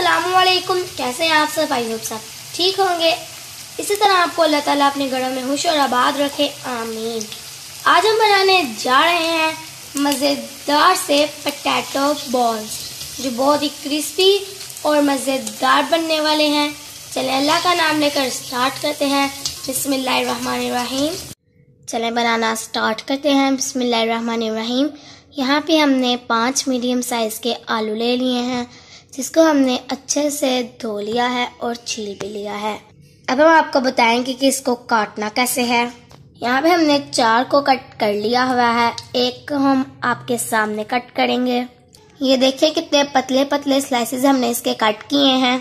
अस्सलामुअलैकुम। कैसे हैं आप सब? आई होप सब ठीक होंगे। इसी तरह आपको अल्लाह ताला अपने घरों में खुश और आबाद रखे, आमीन। आज हम बनाने जा रहे हैं मज़ेदार से पोटैटो बॉल्स, जो बहुत ही क्रिस्पी और मज़ेदार बनने वाले हैं। चलें अल्लाह का नाम लेकर स्टार्ट करते हैं। बिस्मिल्लाहिर्रहमानिर्रहीम। चलें बनाना स्टार्ट करते हैं। बिस्मिल्लाहिर्रहमानिर्रहीम। यहाँ पे हमने 5 मीडियम साइज़ के आलू ले लिए हैं, जिसको हमने अच्छे से धो लिया है और छील भी लिया है। अब हम आपको बताएंगे कि इसको काटना कैसे है। यहाँ पे हमने 4 को कट कर लिया हुआ है, एक को हम आपके सामने कट करेंगे। ये देखिए कितने पतले पतले स्लाइसेस हमने इसके कट किए हैं।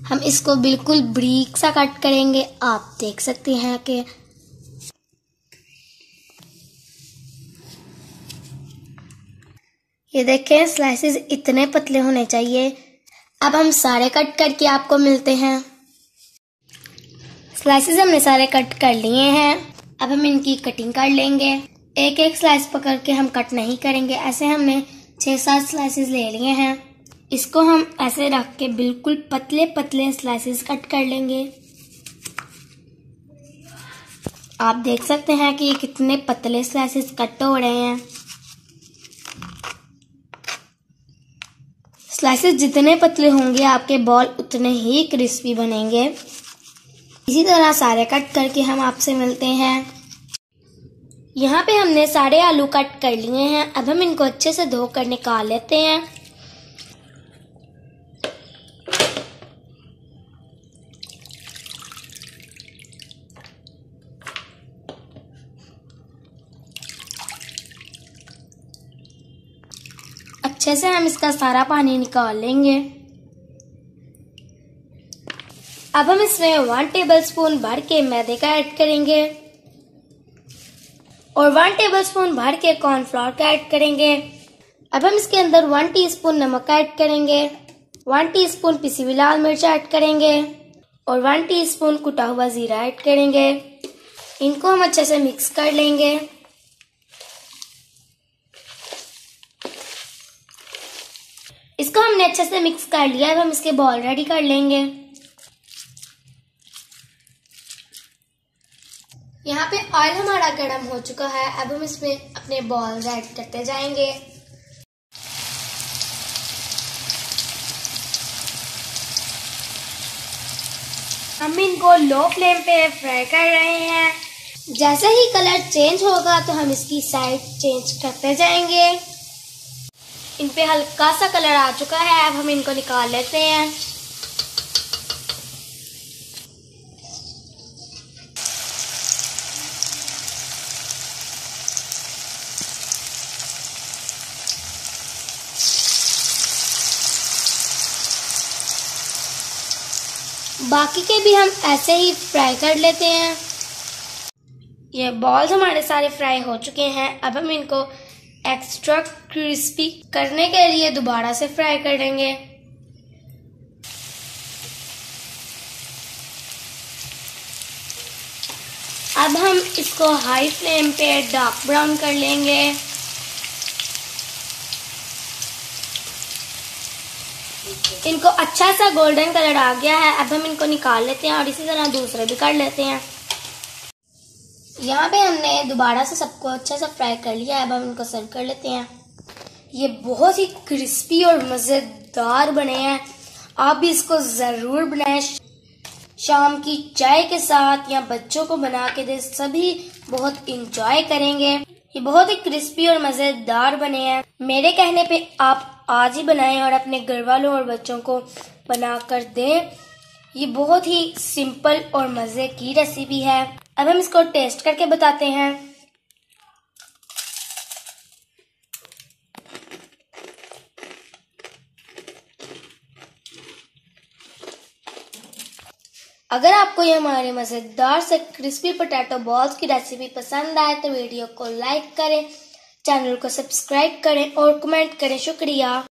हम इसको बिल्कुल बारीक सा कट करेंगे। आप देख सकते हैं कि ये देखें स्लाइसेस इतने पतले होने चाहिए। अब हम सारे कट करके आपको मिलते हैं। स्लाइसेस हमने सारे कट कर लिए हैं। अब हम इनकी कटिंग कर लेंगे। एक एक स्लाइस पकड़ के हम कट नहीं करेंगे। ऐसे हमने 6-7 स्लाइसेस ले लिए हैं। इसको हम ऐसे रख के बिल्कुल पतले पतले स्लाइसेस कट कर लेंगे। आप देख सकते हैं कि ये कितने पतले स्लाइसेस कट हो रहे हैं। स्लाइसेस जितने पतले होंगे आपके बॉल उतने ही क्रिस्पी बनेंगे। इसी तरह सारे कट करके हम आपसे मिलते हैं। यहाँ पे हमने सारे आलू कट कर लिए हैं। अब हम इनको अच्छे से धोकर निकाल लेते हैं। अच्छे से हम इसका सारा पानी निकाल लेंगे। अब हम इसमें 1 टेबलस्पून भर के मैदे का ऐड करेंगे और 1 टेबलस्पून भर के कॉर्नफ्लोर का ऐड करेंगे। अब हम इसके अंदर 1 टीस्पून नमक का ऐड करेंगे, 1 टीस्पून पिसी हुई लाल मिर्च ऐड करेंगे और 1 टीस्पून कुटा हुआ जीरा ऐड करेंगे। इनको हम अच्छे से मिक्स कर लेंगे। इसको हमने अच्छे से मिक्स कर लिया। अब हम इसके बॉल रेडी कर लेंगे। यहाँ पे ऑयल हमारा गर्म हो चुका है। अब हम इसमें अपने बॉल्स ऐड करते जाएंगे। हम इनको लो फ्लेम पे फ्राई कर रहे हैं। जैसे ही कलर चेंज होगा तो हम इसकी साइड चेंज करते जाएंगे। इन पे हल्का सा कलर आ चुका है। अब हम इनको निकाल लेते हैं। बाकी के भी हम ऐसे ही फ्राई कर लेते हैं। ये बॉल्स हमारे सारे फ्राई हो चुके हैं। अब हम इनको एक्स्ट्रा क्रिस्पी करने के लिए दोबारा से फ्राई करेंगे। अब हम इसको हाई फ्लेम पे डार्क ब्राउन कर लेंगे। इनको अच्छा सा गोल्डन कलर आ गया है। अब हम इनको निकाल लेते हैं और इसी तरह दूसरे भी कर लेते हैं। यहाँ पे हमने दोबारा से सबको अच्छा सा फ्राई कर लिया है। अब हम इनको सर्व कर लेते हैं। ये बहुत ही क्रिस्पी और मज़ेदार बने हैं। आप भी इसको ज़रूर बनाएं। शाम की चाय के साथ या बच्चों को बना के दे, सभी बहुत इंजॉय करेंगे। ये बहुत ही क्रिस्पी और मज़ेदार बने हैं। मेरे कहने पे आप आज ही बनाएं और अपने घर वालों और बच्चों को बना कर दें। ये बहुत ही सिंपल और मज़े की रेसिपी है। अब हम इसको टेस्ट करके बताते हैं। अगर आपको ये हमारे मज़ेदार से क्रिस्पी पोटैटो बॉल्स की रेसिपी पसंद आए तो वीडियो को लाइक करें, चैनल को सब्सक्राइब करें और कमेंट करें। शुक्रिया।